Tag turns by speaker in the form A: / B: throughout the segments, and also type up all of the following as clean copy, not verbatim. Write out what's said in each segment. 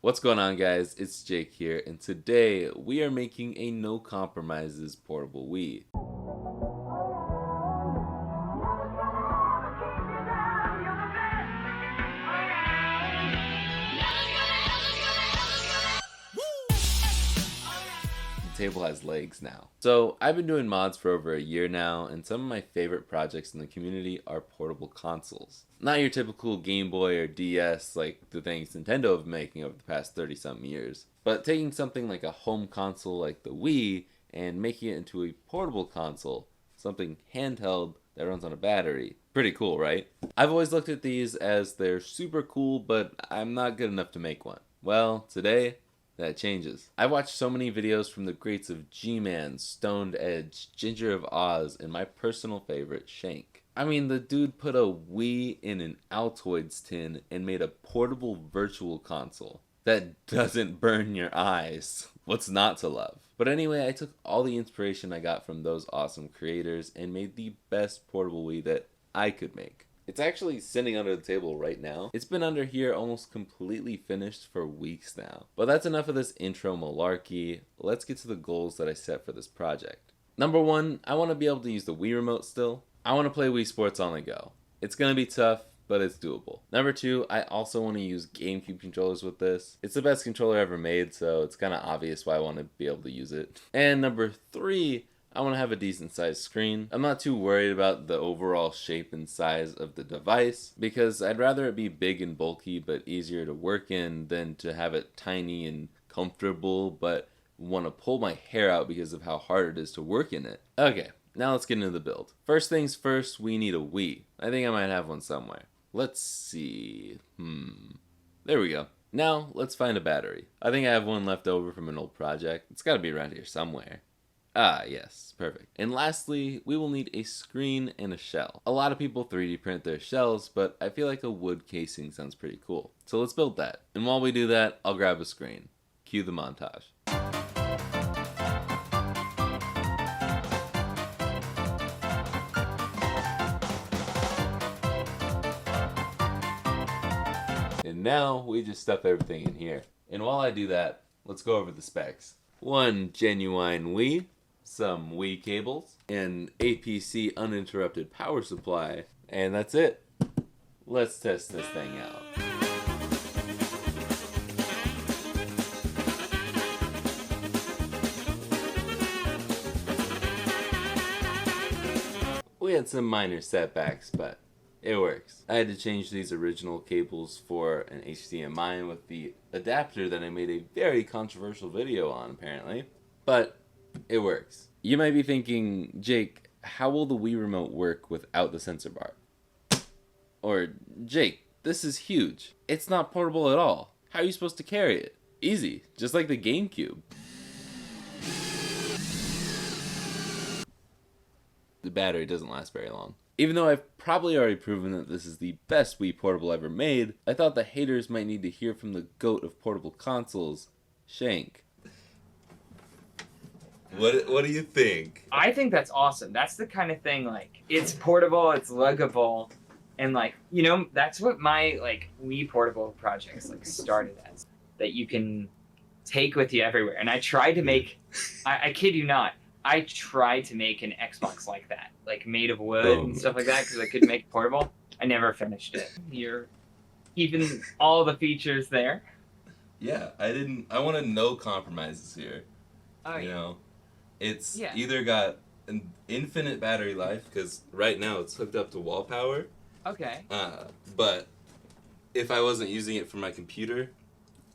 A: What's going on, guys? It's Jake here, and today we are making a no compromises portable Wii. The table has legs now. So I've been doing mods for over a year now, and some of my favorite projects in the community are portable consoles. Not your typical Game Boy or DS like the things Nintendo have been making over the past 30-something years, but taking something like a home console like the Wii and making it into a portable console, something handheld that runs on a battery. Pretty cool, right? I've always looked at these as they're super cool, but I'm not good enough to make one. Well, today, that changes. I watched so many videos from the greats of G-Man, Stoned Edge, Ginger of Oz, and my personal favorite, Shank. I mean, the dude put a Wii in an Altoids tin and made a portable virtual console that doesn't burn your eyes. What's not to love? But anyway, I took all the inspiration I got from those awesome creators and made the best portable Wii that I could make. It's actually sitting under the table right now. It's been under here almost completely finished for weeks now. But that's enough of this intro malarkey. Let's get to the goals that I set for this project. Number one, I want to be able to use the Wii remote still. I want to play Wii Sports on the go. It's going to be tough, but it's doable. Number two, I also want to use GameCube controllers with this. It's the best controller ever made, so it's kind of obvious why I want to be able to use it. And number three, I want to have a decent sized screen. I'm not too worried about the overall shape and size of the device because I'd rather it be big and bulky but easier to work in than to have it tiny and comfortable but want to pull my hair out because of how hard it is to work in it. Okay, now let's get into the build. First things first, we need a Wii. I think I might have one somewhere. Let's see. There we go. Now let's find a battery. I think I have one left over from an old project. It's got to be around here somewhere. Ah, yes, perfect. And lastly, we will need a screen and a shell. A lot of people 3D print their shells, but I feel like a wood casing sounds pretty cool. So let's build that. And while we do that, I'll grab a screen. Cue the montage. And now we just stuff everything in here. And while I do that, let's go over the specs. One genuine Wii, some Wii cables, an APC uninterrupted power supply, and that's it. Let's test this thing out. We had some minor setbacks, but it works. I had to change these original cables for an HDMI with the adapter that I made a very controversial video on, apparently. But it works. You might be thinking, Jake, how will the Wii remote work without the sensor bar? Or, Jake, this is huge. It's not portable at all. How are you supposed to carry it? Easy, just like the GameCube. The battery doesn't last very long. Even though I've probably already proven that this is the best Wii portable ever made, I thought the haters might need to hear from the GOAT of portable consoles, Shank. What do you think?
B: I think that's awesome. That's the kind of thing, like, it's portable, it's luggable, and, like, you know, that's what my, like, Wii portable projects, like, started as. That you can take with you everywhere. And I tried to make, I kid you not, I tried to make an Xbox like that, like made of wood and stuff like that, because I couldn't make it portable. I never finished it. You're keeping all the features there.
A: Yeah, I wanted no compromises here.
B: Oh,
A: you
B: yeah.
A: know, it's either got an infinite battery life, because right now it's hooked up to wall power.
B: Okay.
A: But if I wasn't using it for my computer,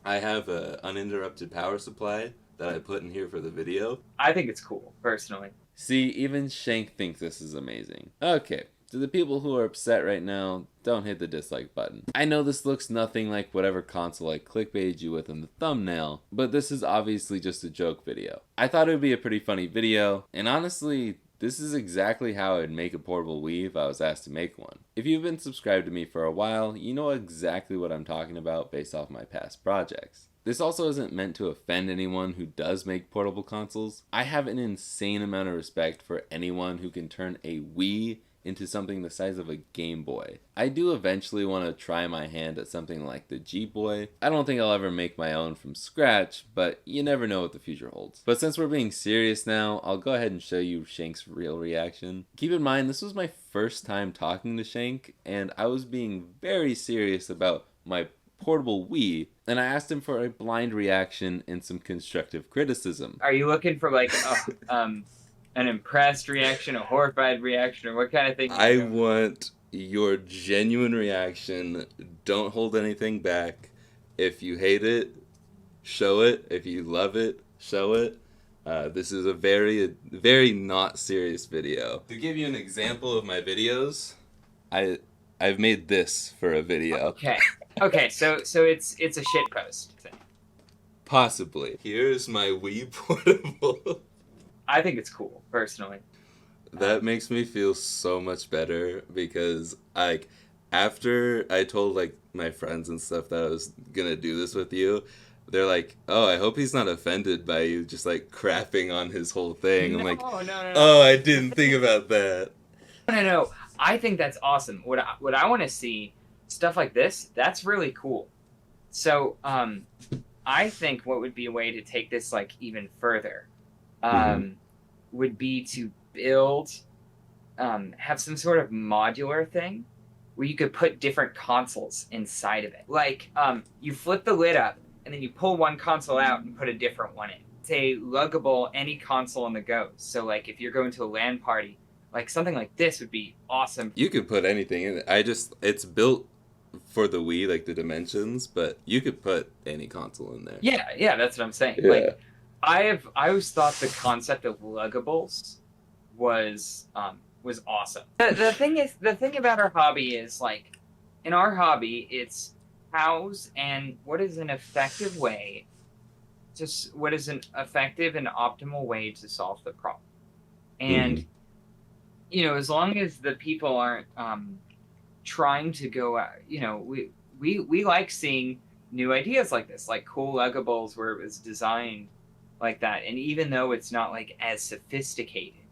A: I have an uninterrupted power supply that I put in here for the video.
B: I think it's cool, personally.
A: See, even Shank thinks this is amazing. Okay, to the people who are upset right now, don't hit the dislike button. I know this looks nothing like whatever console I clickbaited you with in the thumbnail, but this is obviously just a joke video. I thought it would be a pretty funny video, and honestly, this is exactly how I'd make a portable Wii if I was asked to make one. If you've been subscribed to me for a while, you know exactly what I'm talking about based off my past projects. This also isn't meant to offend anyone who does make portable consoles. I have an insane amount of respect for anyone who can turn a Wii into something the size of a Game Boy. I do eventually want to try my hand at something like the G-Boy. I don't think I'll ever make my own from scratch, but you never know what the future holds. But since we're being serious now, I'll go ahead and show you Shank's real reaction. Keep in mind, this was my first time talking to Shank, and I was being very serious about my portable Wii, and I asked him for a blind reaction and some constructive criticism.
B: Are you looking for like an impressed reaction, a horrified reaction, or what kind of thing?
A: I want your genuine reaction. Don't hold anything back. If you hate it, show it. If you love it, show it. This is a very, very not serious video. To give you an example of my videos, I've made this for a video.
B: Okay, so it's a shitpost thing.
A: Possibly. Here's my Wii portable.
B: I think it's cool, personally.
A: That makes me feel so much better because, like, after I told, like, my friends and stuff that I was gonna do this with you, they're like, oh, I hope he's not offended by you just, like, crapping on his whole thing. I'm like,
B: no.
A: Oh, I didn't think about that.
B: No. I think that's awesome. What I want to see, stuff like this, that's really cool. So, I think what would be a way to take this, like, even further, would be to build, have some sort of modular thing where you could put different consoles inside of it. Like, you flip the lid up, and then you pull one console out and put a different one in. It's a luggable, any console on the go. So, like, if you're going to a LAN party, like, something like this would be awesome.
A: You could put anything in it. It's built for the Wii, like the dimensions, but you could put any console in there.
B: Yeah, that's what I'm saying.
A: Yeah.
B: Like, I always thought the concept of luggables was awesome. The thing about our hobby is, like, in our hobby, it's house and what is an effective and optimal way to solve the problem. And you know, as long as the people aren't trying to go out, you know, we like seeing new ideas like this, like cool luggables where it was designed like that. And even though it's not like as sophisticated,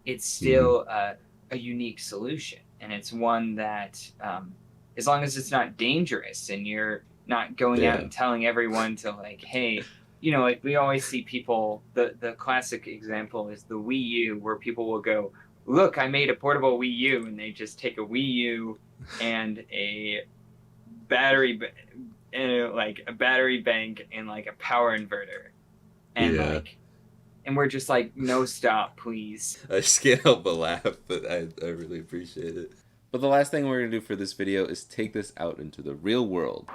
B: it's still a unique solution. And it's one that, as long as it's not dangerous and you're not going out and telling everyone to, like, hey, you know, like we always see people, the classic example is the Wii U, where people will go, look, I made a portable Wii U, and they just take a Wii U and a battery bank and like a power inverter, and and we're just like, no, stop, please.
A: I just can't help but laugh, but I really appreciate it. But the last thing we're gonna do for this video is take this out into the real world.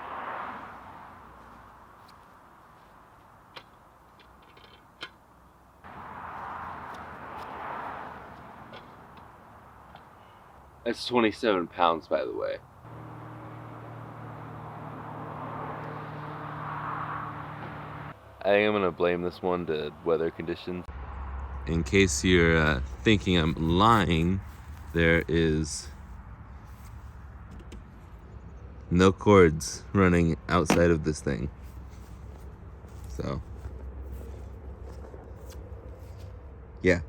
A: That's 27 pounds, by the way. I think I'm gonna blame this one to weather conditions. In case you're thinking I'm lying, there is no cords running outside of this thing. So, yeah.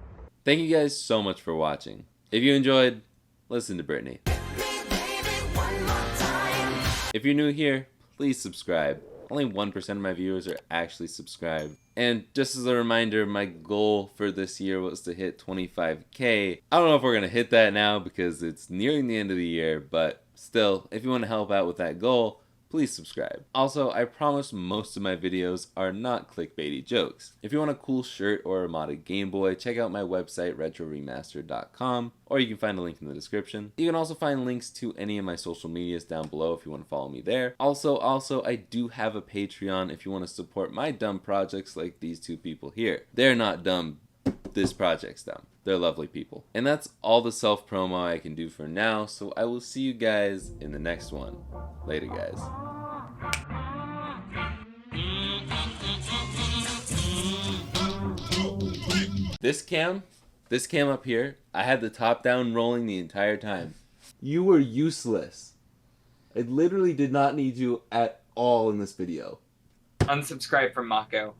A: Thank you guys so much for watching. If you enjoyed, listen to Brittany. If you're new here, please subscribe. Only 1% of my viewers are actually subscribed. And just as a reminder, my goal for this year was to hit 25K. I don't know if we're gonna hit that now because it's nearing the end of the year, but still, if you want to help out with that goal, please subscribe. Also, I promise most of my videos are not clickbaity jokes. If you want a cool shirt or a modded Game Boy, check out my website, retroremastered.com, or you can find a link in the description. You can also find links to any of my social medias down below if you want to follow me there. Also, I do have a Patreon if you want to support my dumb projects like these two people here. They're not dumb. This project's dumb. They're lovely people. And that's all the self-promo I can do for now, so I will see you guys in the next one. Later, guys. This cam up here, I had the top down rolling the entire time. You were useless. I literally did not need you at all in this video.
B: Unsubscribe from Mako.